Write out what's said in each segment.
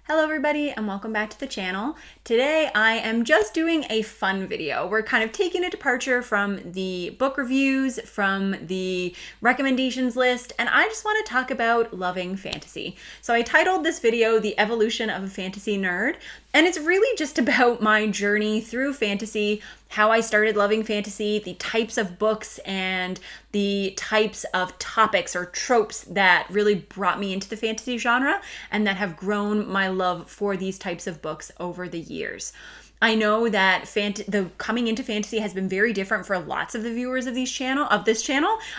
Hello everybody and welcome back to the channel. Today I am just doing a fun video. We're kind of taking a departure from the book reviews, from the recommendations list, and I just want to talk about loving fantasy. So I titled this video The Evolution of a Fantasy Nerd, and it's really just about my journey through fantasy, how I started loving fantasy, the types of books and the types of topics or tropes that really brought me into the fantasy genre and that have grown my love for these types of books over the years. I know that the coming into fantasy has been very different for lots of the viewers of this channel.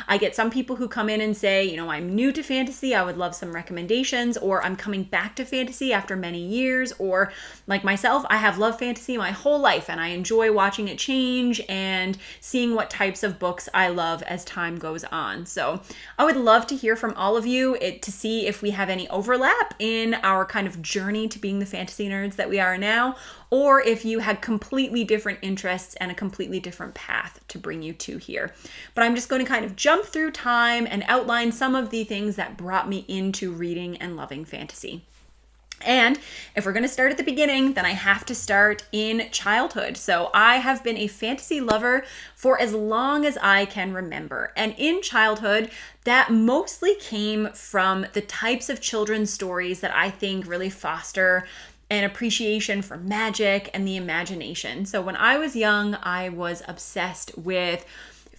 I get some people who come in and say, I'm new to fantasy, I would love some recommendations, or I'm coming back to fantasy after many years, or like myself, I have loved fantasy my whole life and I enjoy watching it change and seeing what types of books I love as time goes on. So I would love to hear from all of you to see if we have any overlap in our kind of journey to being the fantasy nerds that we are now, or if you had completely different interests and a completely different path to bring you to here. But I'm just going to kind of jump through time and outline some of the things that brought me into reading and loving fantasy. And if we're going to start at the beginning, then I have to start in childhood. So I have been a fantasy lover for as long as I can remember. And in childhood, that mostly came from the types of children's stories that I think really foster an appreciation for magic and the imagination. So when I was young, I was obsessed with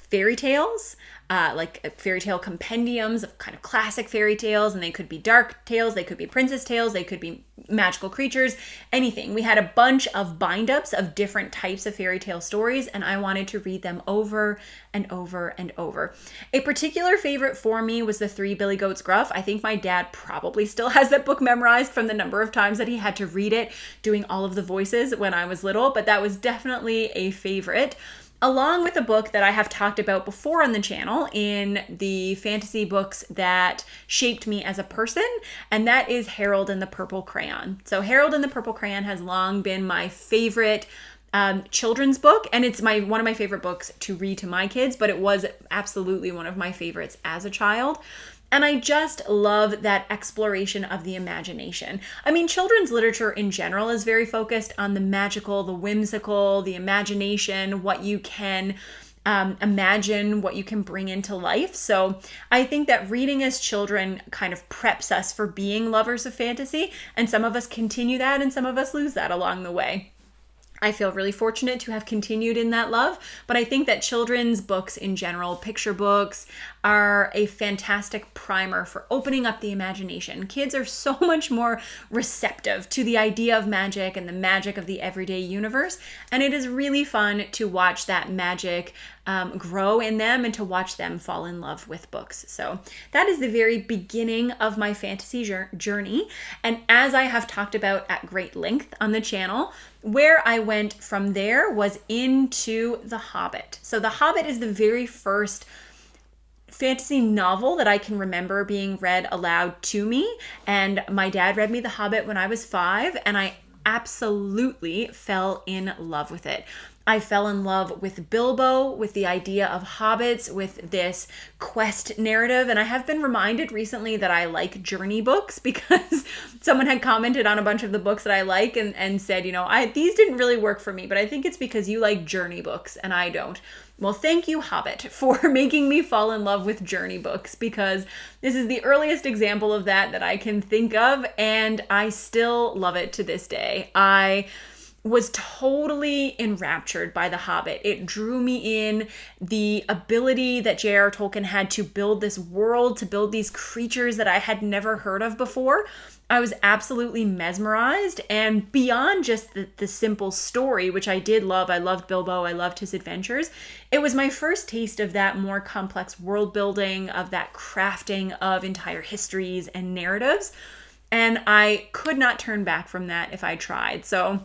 fairy tales, like fairy tale compendiums of kind of classic fairy tales, and they could be dark tales, they could be princess tales, they could be magical creatures, anything. We had a bunch of bind-ups of different types of fairy tale stories, and I wanted to read them over and over and over. A particular favorite for me was The Three Billy Goats Gruff. I think my dad probably still has that book memorized from the number of times that he had to read it, doing all of the voices when I was little, but that was definitely a favorite. Along with a book that I have talked about before on the channel in the fantasy books that shaped me as a person, and that is Harold and the Purple Crayon. So Harold and the Purple Crayon has long been my favorite children's book, and it's one of my favorite books to read to my kids, but it was absolutely one of my favorites as a child. And I just love that exploration of the imagination. I mean, children's literature in general is very focused on the magical, the whimsical, the imagination, what you can imagine, what you can bring into life. So I think that reading as children kind of preps us for being lovers of fantasy, and some of us continue that and some of us lose that along the way. I feel really fortunate to have continued in that love, but I think that children's books in general, picture books, are a fantastic primer for opening up the imagination. Kids are so much more receptive to the idea of magic and the magic of the everyday universe, and it is really fun to watch that magic grow in them and to watch them fall in love with books. So that is the very beginning of my fantasy journey, and as I have talked about at great length on the channel, where I went from there was into The Hobbit. So The Hobbit is the very first fantasy novel that I can remember being read aloud to me, and my dad read me The Hobbit when I was 5, and I absolutely fell in love with it. I fell in love with Bilbo, with the idea of hobbits, with this quest narrative, and I have been reminded recently that I like journey books because someone had commented on a bunch of the books that I like and said, these didn't really work for me, but I think it's because you like journey books and I don't. Well, thank you, Hobbit, for making me fall in love with journey books, because this is the earliest example of that I can think of, and I still love it to this day. I was totally enraptured by The Hobbit. It drew me in. The ability that J.R. Tolkien had to build this world, to build these creatures that I had never heard of before. I was absolutely mesmerized, and beyond just the simple story, which I did love. I loved Bilbo. I loved his adventures. It was my first taste of that more complex world building, of that crafting of entire histories and narratives, and I could not turn back from that if I tried. So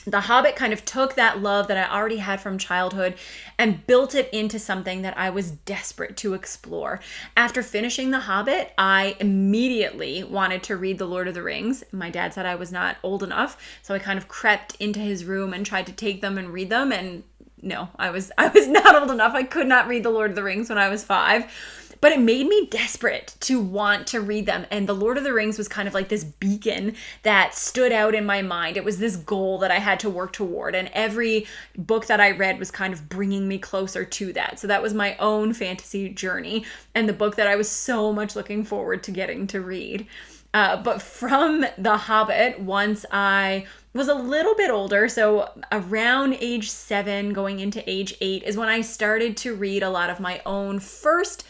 The Hobbit kind of took that love that I already had from childhood and built it into something that I was desperate to explore. After finishing The Hobbit, I immediately wanted to read The Lord of the Rings. My dad said I was not old enough, so I kind of crept into his room and tried to take them and read them, and no, I was not old enough. I could not read The Lord of the Rings when I was 5. but it made me desperate to want to read them. And The Lord of the Rings was kind of like this beacon that stood out in my mind. It was this goal that I had to work toward. And every book that I read was kind of bringing me closer to that. So that was my own fantasy journey and the book that I was so much looking forward to getting to read. But from The Hobbit, once I was a little bit older, so around age 7 going into age 8 is when I started to read a lot of my own first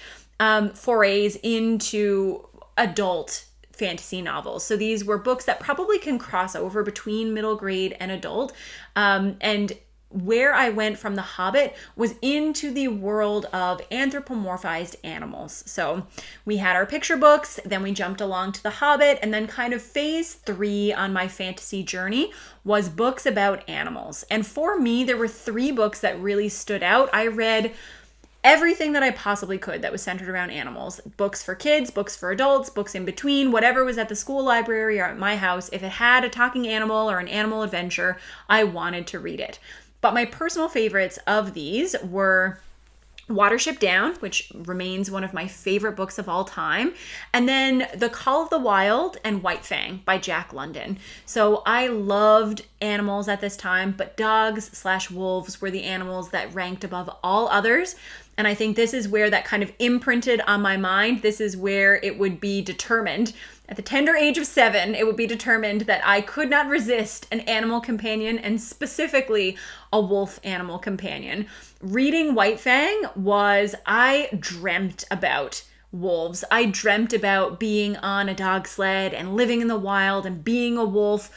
forays into adult fantasy novels. So these were books that probably can cross over between middle grade and adult. And where I went from The Hobbit was into the world of anthropomorphized animals. So we had our picture books, then we jumped along to The Hobbit, and then kind of phase 3 on my fantasy journey was books about animals. And for me, there were 3 books that really stood out. I read everything that I possibly could that was centered around animals. Books for kids, books for adults, books in between, whatever was at the school library or at my house. If it had a talking animal or an animal adventure, I wanted to read it. But my personal favorites of these were Watership Down, which remains one of my favorite books of all time, and then The Call of the Wild and White Fang by Jack London. So I loved animals at this time, but dogs/wolves were the animals that ranked above all others. And I think this is where that kind of imprinted on my mind. This is where it would be determined. At the tender age of 7, it would be determined that I could not resist an animal companion, and specifically a wolf animal companion. Reading White Fang I dreamt about wolves. I dreamt about being on a dog sled and living in the wild and being a wolf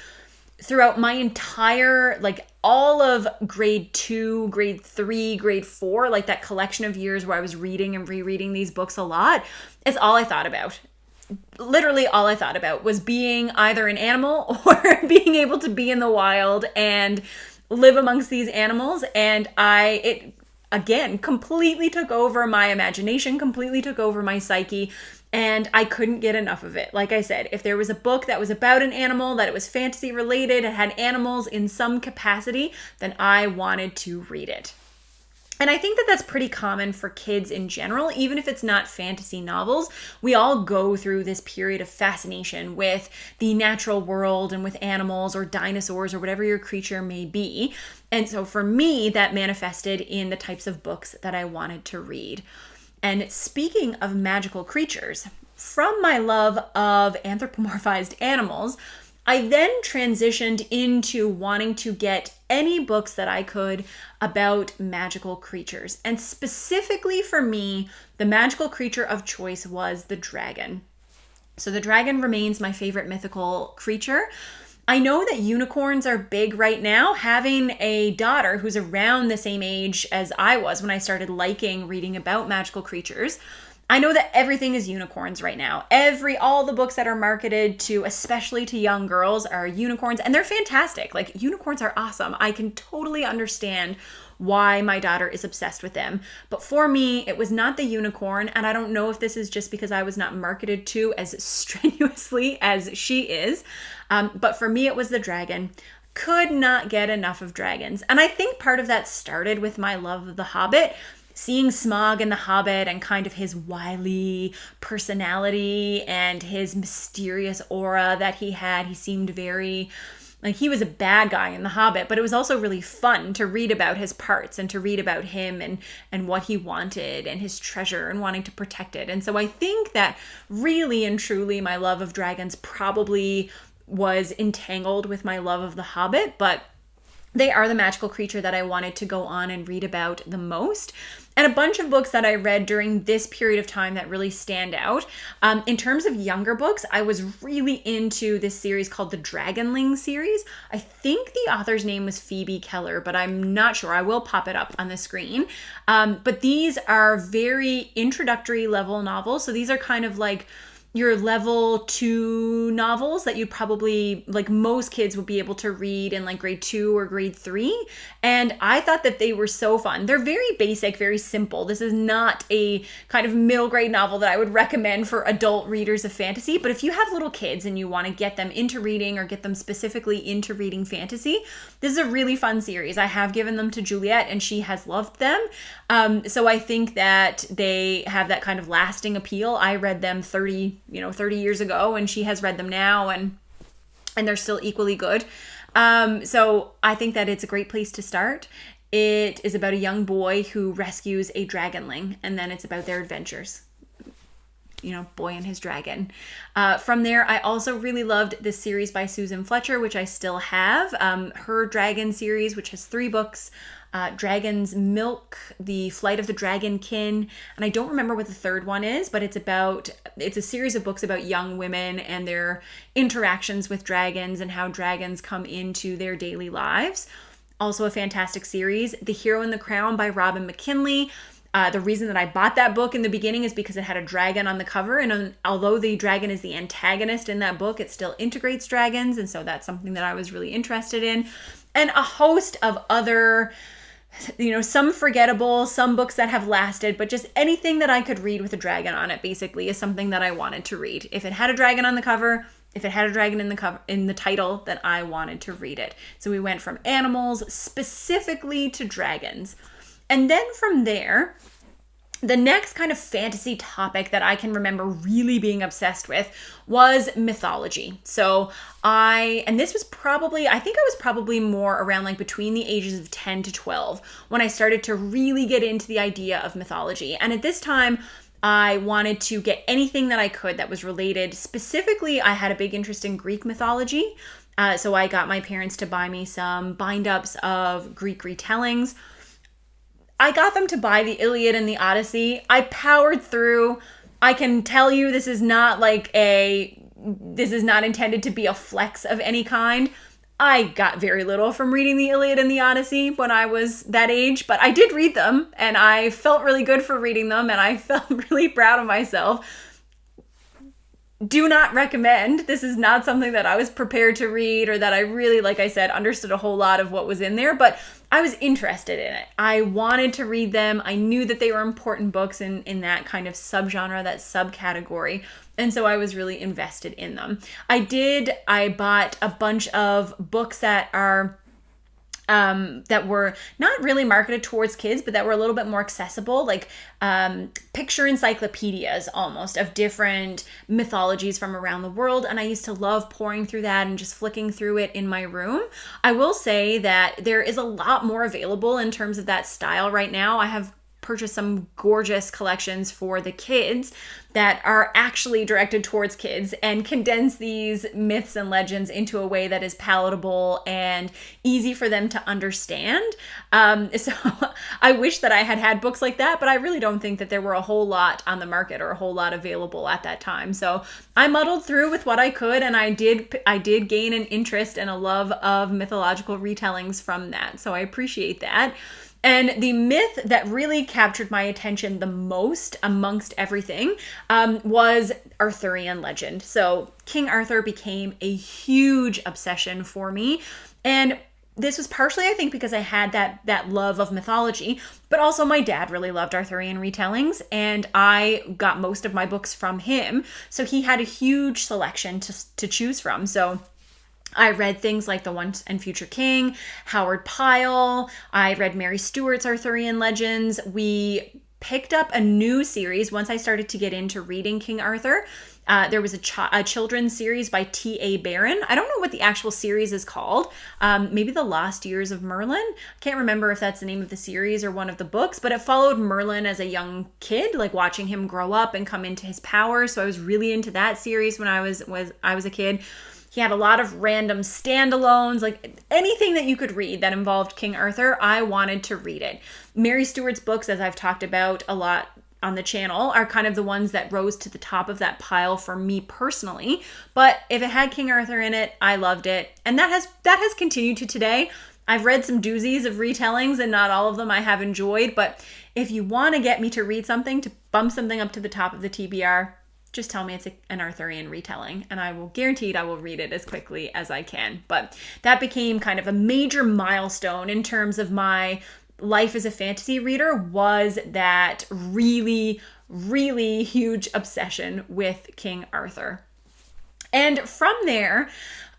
throughout my entire, all of grade 2, grade 3, grade 4, that collection of years where I was reading and rereading these books a lot. It's all I thought about. Literally all I thought about was being either an animal or being able to be in the wild and live amongst these animals. And it again completely took over my imagination, completely took over my psyche, and I couldn't get enough of it. Like I said, if there was a book that was about an animal, that it was fantasy related, it had animals in some capacity, then I wanted to read it. And I think that that's pretty common for kids in general, even if it's not fantasy novels. We all go through this period of fascination with the natural world and with animals or dinosaurs or whatever your creature may be. And so for me, that manifested in the types of books that I wanted to read. And speaking of magical creatures, from my love of anthropomorphized animals, I then transitioned into wanting to get any books that I could about magical creatures. And specifically for me, the magical creature of choice was the dragon. So the dragon remains my favorite mythical creature. I know that unicorns are big right now. Having a daughter who's around the same age as I was when I started liking reading about magical creatures, I know that everything is unicorns right now. All the books that are marketed to, especially to young girls, are unicorns, and they're fantastic. Unicorns are awesome. I can totally understand why my daughter is obsessed with them. But for me, it was not the unicorn, and I don't know if this is just because I was not marketed to as strenuously as she is, but for me, it was the dragon. Could not get enough of dragons. And I think part of that started with my love of The Hobbit. Seeing Smaug in The Hobbit and kind of his wily personality and his mysterious aura that he had. He seemed very, he was a bad guy in The Hobbit, but it was also really fun to read about his parts and to read about him and what he wanted and his treasure and wanting to protect it. And so I think that really and truly my love of dragons probably was entangled with my love of The Hobbit, but they are the magical creature that I wanted to go on and read about the most. And a bunch of books that I read during this period of time that really stand out. In terms of younger books, I was really into this series called the Dragonling series. I think the author's name was Phoebe Keller, but I'm not sure. I will pop it up on the screen. But these are very introductory level novels. So these are kind of your level 2 novels that you'd probably, like most kids would be able to read in like grade 2 or grade 3. And I thought that they were so fun. They're very basic, very simple. This is not a kind of middle grade novel that I would recommend for adult readers of fantasy. But if you have little kids and you want to get them into reading or get them specifically into reading fantasy, this is a really fun series. I have given them to Juliet and she has loved them. So I think that they have that kind of lasting appeal. I read them 30 years ago, and she has read them now, and they're still equally good. So I think that it's a great place to start. It is about a young boy who rescues a dragonling, and then it's about their adventures. Boy and his dragon. From there, I also really loved this series by Susan Fletcher, which I still have. Her Dragon series, which has 3 books. Dragon's Milk, The Flight of the Dragonkin, and I don't remember what the third one is, but it's a series of books about young women and their interactions with dragons and how dragons come into their daily lives. Also a fantastic series. The Hero and the Crown by Robin McKinley. The reason that I bought that book in the beginning is because it had a dragon on the cover, and although the dragon is the antagonist in that book, it still integrates dragons, and so that's something that I was really interested in. And a host of other, some forgettable, some books that have lasted, but just anything that I could read with a dragon on it basically is something that I wanted to read. If it had a dragon on the cover, if it had a dragon in the title, then I wanted to read it. So we went from animals specifically to dragons. And then from there, the next kind of fantasy topic that I can remember really being obsessed with was mythology. So I think I was probably more around like between the ages of 10 to 12 when I started to really get into the idea of mythology. And at this time, I wanted to get anything that I could that was related. Specifically, I had a big interest in Greek mythology. So I got my parents to buy me some bind-ups of Greek retellings. I got them to buy the Iliad and the Odyssey. I powered through. I can tell you this is not intended to be a flex of any kind. I got very little from reading the Iliad and the Odyssey when I was that age, but I did read them, and I felt really good for reading them, and I felt really proud of myself. Do not recommend. This is not something that I was prepared to read or that I really, like I said, understood a whole lot of what was in there, but I was interested in it. I wanted to read them. I knew that they were important books in that kind of subgenre, that subcategory, and so I was really invested in them. I bought a bunch of books that are that were not really marketed towards kids, but that were a little bit more accessible, like picture encyclopedias almost of different mythologies from around the world. And I used to love pouring through that and just flicking through it in my room. I will say that there is a lot more available in terms of that style right now. I have purchased some gorgeous collections for the kids that are actually directed towards kids and condense these myths and legends into a way that is palatable and easy for them to understand. So I wish that I had had books like that, but I really don't think that there were a whole lot on the market or a whole lot available at that time. So I muddled through with what I could, and I did gain an interest and a love of mythological retellings from that. So I appreciate that. And the myth that really captured my attention the most amongst everything was Arthurian Legend. So King Arthur became a huge obsession for me. And this was partially, I think, because I had that love of mythology, but also my dad really loved Arthurian retellings, and I got most of my books from him. So he had a huge selection to choose from. So I read things like The Once and Future King, Howard Pyle. I read Mary Stewart's Arthurian Legends. We picked up a new series once I started to get into reading King Arthur. There was a children's series by T.A. Barron. I don't know what the actual series is called. Maybe The Lost Years of Merlin. I can't remember if that's the name of the series or one of the books, but it followed Merlin as a young kid, like watching him grow up and come into his power. So I was really into that series when I was a kid. He had a lot of random standalones, like anything that you could read that involved King Arthur, I wanted to read it. Mary Stewart's books, as I've talked about a lot on the channel, are kind of the ones that rose to the top of that pile for me personally. But if it had King Arthur in it, I loved it. And that has continued to today. I've read some doozies of retellings, and not all of them I have enjoyed. But if you want to get me to read something, to bump something up to the top of the TBR, just tell me it's an Arthurian retelling, and I will guarantee I will read it as quickly as I can. But that became kind of a major milestone in terms of my life as a fantasy reader, was that really, really huge obsession with King Arthur. And from there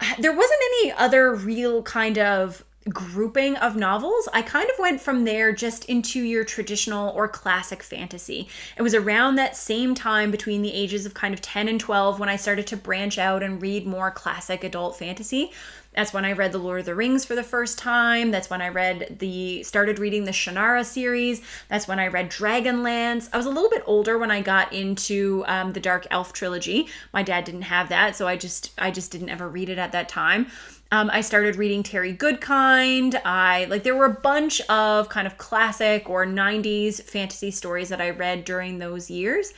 wasn't any other real kind of grouping of novels. I kind of went from there just into your traditional or classic fantasy. It was around that same time between the ages of kind of 10 and 12 when I started to branch out and read more classic adult fantasy. That's when I read The Lord of the Rings for the first time. That's when I started reading the Shannara series. That's when I read Dragonlance. I was a little bit older when I got into the Dark Elf trilogy. My dad didn't have that, so I just didn't ever read it at that time. I started reading Terry Goodkind. There were a bunch of kind of classic or 90s fantasy stories that I read during those years.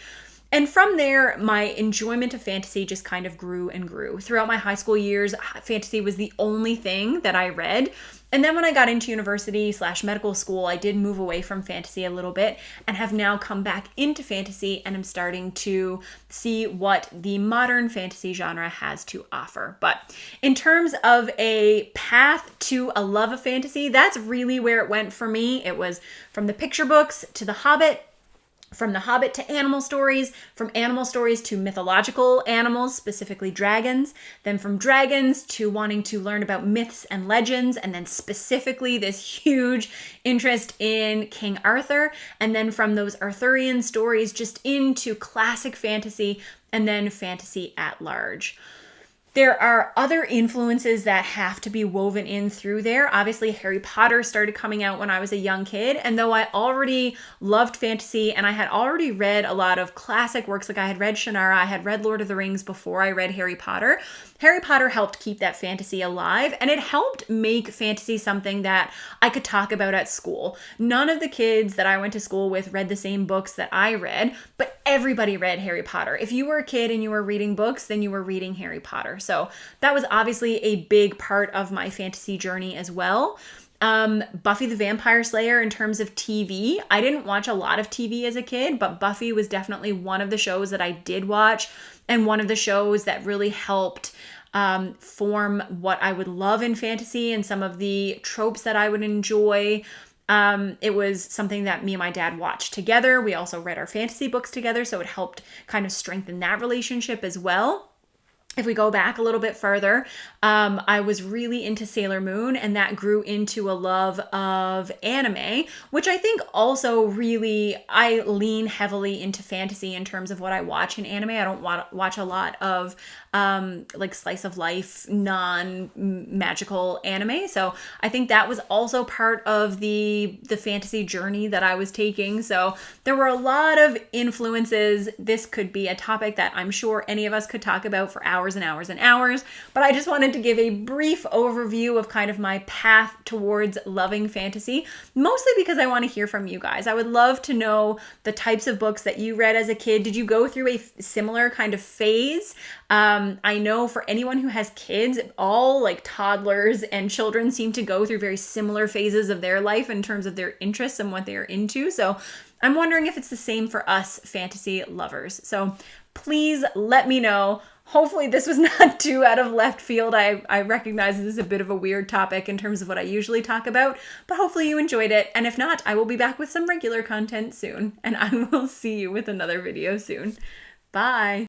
And from there, my enjoyment of fantasy just kind of grew and grew. Throughout my high school years, fantasy was the only thing that I read. And then when I got into university/medical school, I did move away from fantasy a little bit and have now come back into fantasy, and I'm starting to see what the modern fantasy genre has to offer. But in terms of a path to a love of fantasy, that's really where it went for me. It was from the picture books to The Hobbit, from The Hobbit to animal stories, from animal stories to mythological animals, specifically dragons, then from dragons to wanting to learn about myths and legends, and then specifically this huge interest in King Arthur, and then from those Arthurian stories just into classic fantasy, and then fantasy at large. There are other influences that have to be woven in through there. Obviously, Harry Potter started coming out when I was a young kid, and though I already loved fantasy and I had already read a lot of classic works, like I had read Shannara, I had read Lord of the Rings before I read Harry Potter, Harry Potter helped keep that fantasy alive, and it helped make fantasy something that I could talk about at school. None of the kids that I went to school with read the same books that I read, but everybody read Harry Potter. If you were a kid and you were reading books, then you were reading Harry Potter. So that was obviously a big part of my fantasy journey as well. Buffy the Vampire Slayer, in terms of TV, I didn't watch a lot of TV as a kid, but Buffy was definitely one of the shows that I did watch, and one of the shows that really helped form what I would love in fantasy and some of the tropes that I would enjoy. It was something that me and my dad watched together. We also read our fantasy books together, so it helped kind of strengthen that relationship as well. If we go back a little bit further, I was really into Sailor Moon, and that grew into a love of anime, which I think also really, I lean heavily into fantasy in terms of what I watch in anime. I don't watch a lot of like slice of life, non-magical anime. So I think that was also part of the fantasy journey that I was taking. So there were a lot of influences. This could be a topic that I'm sure any of us could talk about for hours and hours and hours, but I just wanted to give a brief overview of kind of my path towards loving fantasy, mostly because I want to hear from you guys. I would love to know the types of books that you read as a kid. Did you go through a similar kind of phase? I know for anyone who has kids, all like toddlers and children seem to go through very similar phases of their life in terms of their interests and what they're into. So I'm wondering if it's the same for us fantasy lovers. So please let me know. Hopefully this was not too out of left field. I recognize this is a bit of a weird topic in terms of what I usually talk about, but hopefully you enjoyed it. And if not, I will be back with some regular content soon, and I will see you with another video soon. Bye.